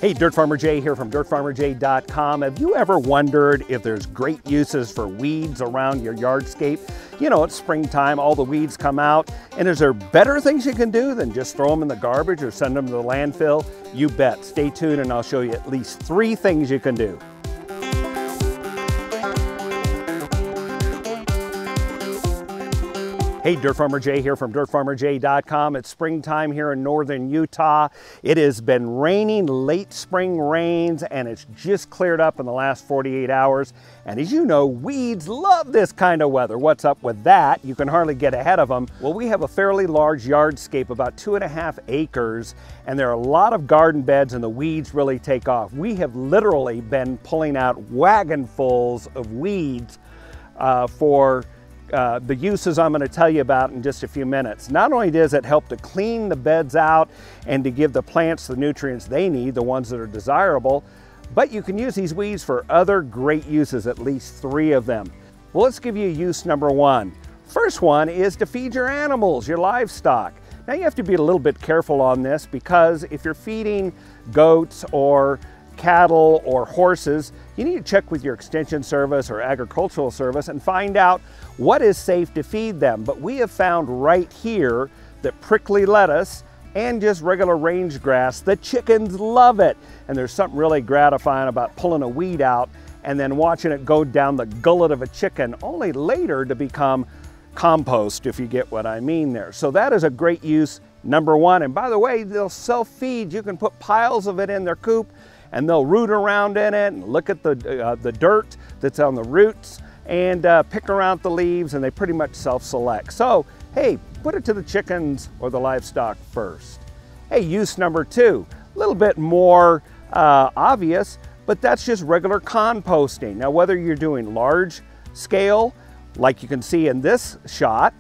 Hey, Dirt Farmer Jay here from dirtfarmerjay.com. Have you ever wondered if there's great uses for weeds around your yardscape? You know, it's springtime, all the weeds come out, and is there better things you can do than just throw them in the garbage or send them to the landfill? You bet. Stay tuned and I'll show you at least 3 things you can do. Hey, Dirt Farmer Jay here from dirtfarmerjay.com. It's springtime here in northern Utah. It has been raining, late spring rains, and it's just cleared up in the last 48 hours. And as you know, weeds love this kind of weather. What's up with that? You can hardly get ahead of them. Well, we have a fairly large yardscape, about 2.5 acres, and there are a lot of garden beds and the weeds really take off. We have literally been pulling out wagonfuls of weeds for the uses I'm going to tell you about in just a few minutes. Not only does it help to clean the beds out and to give the plants the nutrients they need, the ones that are desirable, but you can use these weeds for other great uses, at least 3 of them. Well, let's give you use number 1. First one is to feed your animals, your livestock. Now you have to be a little bit careful on this because if you're feeding goats or cattle or horses, you need to check with your extension service or agricultural service and find out what is safe to feed them. But we have found right here that prickly lettuce and just regular range grass, the chickens love it. And there's something really gratifying about pulling a weed out and then watching it go down the gullet of a chicken, only later to become compost, if you get what I mean there. So that is a great use, number 1. And by the way, they'll self-feed. You can put piles of it in their coop and they'll root around in it and look at the dirt that's on the roots and pick around the leaves, and they pretty much self-select. So, hey, put it to the chickens or the livestock first. Hey, use number 2, a little bit more obvious, but that's just regular composting. Now, whether you're doing large scale, like you can see in this shot,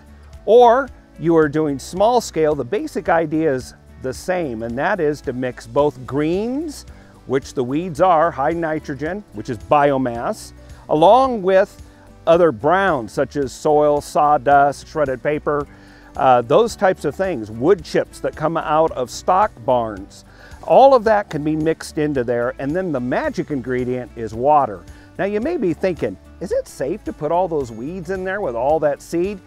or you are doing small scale, the basic idea is the same, and that is to mix both greens, which the weeds are, high nitrogen, which is biomass, along with other browns such as soil, sawdust, shredded paper, those types of things, wood chips that come out of stock barns. All of that can be mixed into there, and then the magic ingredient is water. Now you may be thinking, is it safe to put all those weeds in there with all that seed?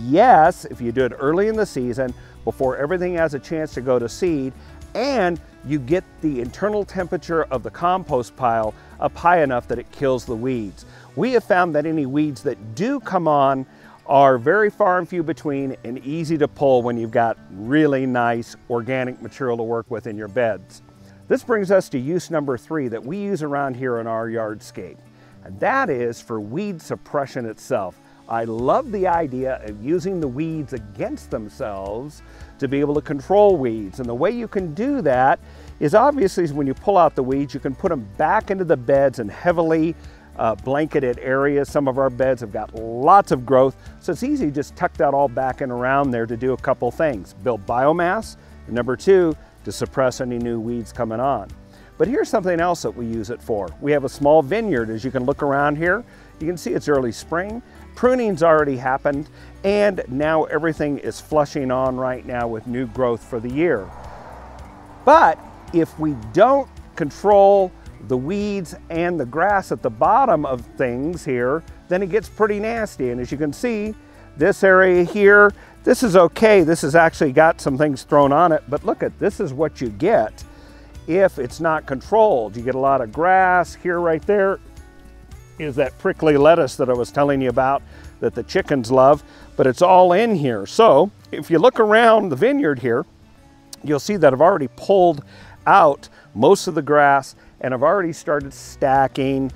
Yes, if you do it early in the season, before everything has a chance to go to seed, and you get the internal temperature of the compost pile up high enough that it kills the weeds. We have found that any weeds that do come on are very far and few between and easy to pull when you've got really nice organic material to work with in your beds. This brings us to use number 3 that we use around here in our yardscape, and that is for weed suppression itself. I love the idea of using the weeds against themselves to be able to control weeds. And the way you can do that is obviously when you pull out the weeds, you can put them back into the beds in heavily blanketed areas. Some of our beds have got lots of growth, so it's easy to just tuck that all back and around there to do a couple things. Build biomass, and number 2, to suppress any new weeds coming on. But here's something else that we use it for. We have a small vineyard. As you can look around here, you can see it's early spring. Pruning's already happened, and now everything is flushing on right now with new growth for the year. But if we don't control the weeds and the grass at the bottom of things here, then it gets pretty nasty. And as you can see, this area here, this is okay. This has actually got some things thrown on it, but look at, this is what you get if it's not controlled. You get a lot of grass here. Right there is that prickly lettuce that I was telling you about that the chickens love, but it's all in here. So if you look around the vineyard here, you'll see that I've already pulled out most of the grass, and I've already started stacking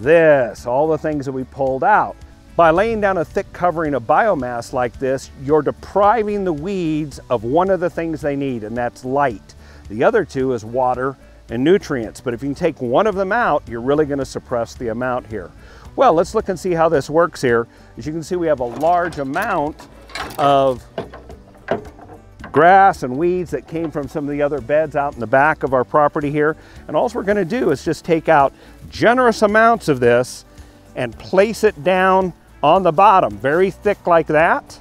this, all the things that we pulled out. By laying down a thick covering of biomass like this, you're depriving the weeds of one of the things they need, and that's light. The other 2 is water and nutrients, but if you can take one of them out, you're really going to suppress the amount here. Well, let's look and see how this works here. As you can see, we have a large amount of grass and weeds that came from some of the other beds out in the back of our property here. And all we're going to do is just take out generous amounts of this and place it down on the bottom, very thick like that.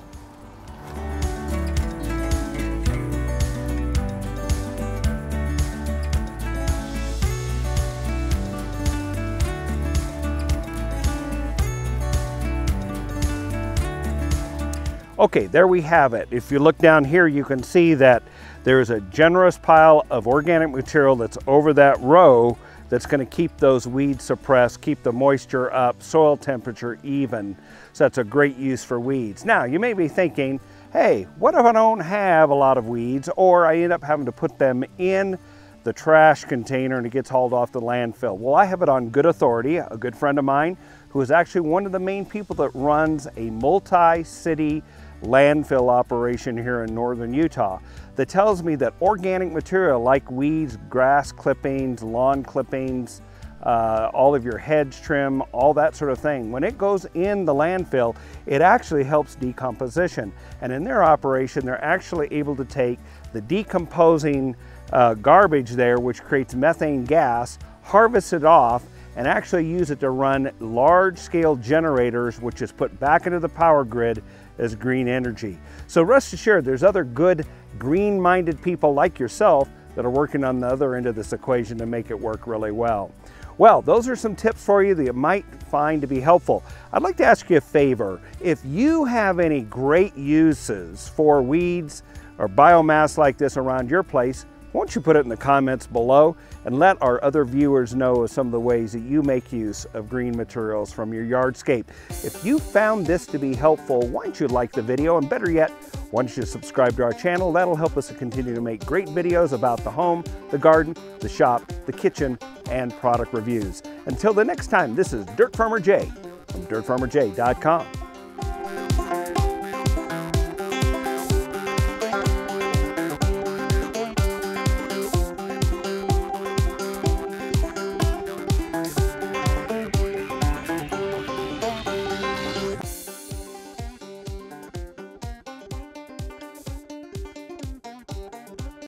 Okay, there we have it. If you look down here, you can see that there's a generous pile of organic material that's over that row that's going to keep those weeds suppressed, keep the moisture up, soil temperature even. So that's a great use for weeds. Now, you may be thinking, hey, what if I don't have a lot of weeds, or I end up having to put them in the trash container and it gets hauled off the landfill? Well, I have it on good authority. A good friend of mine who is actually one of the main people that runs a multi-city landfill operation here in northern Utah, that tells me that organic material like weeds, grass clippings, lawn clippings, all of your hedge trim, all that sort of thing, when it goes in the landfill, it actually helps decomposition. And in their operation, they're actually able to take the decomposing garbage there, which creates methane gas, harvest it off, and actually use it to run large-scale generators, which is put back into the power grid as green energy. So rest assured, there's other good green-minded people like yourself that are working on the other end of this equation to make it work really well. Well, those are some tips for you that you might find to be helpful. I'd like to ask you a favor. If you have any great uses for weeds or biomass like this around your place, why don't you put it in the comments below and let our other viewers know of some of the ways that you make use of green materials from your yardscape. If you found this to be helpful, why don't you like the video, and better yet, why don't you subscribe to our channel? That'll help us to continue to make great videos about the home, the garden, the shop, the kitchen, and product reviews. Until the next time, this is Dirt Farmer Jay from dirtfarmerjay.com.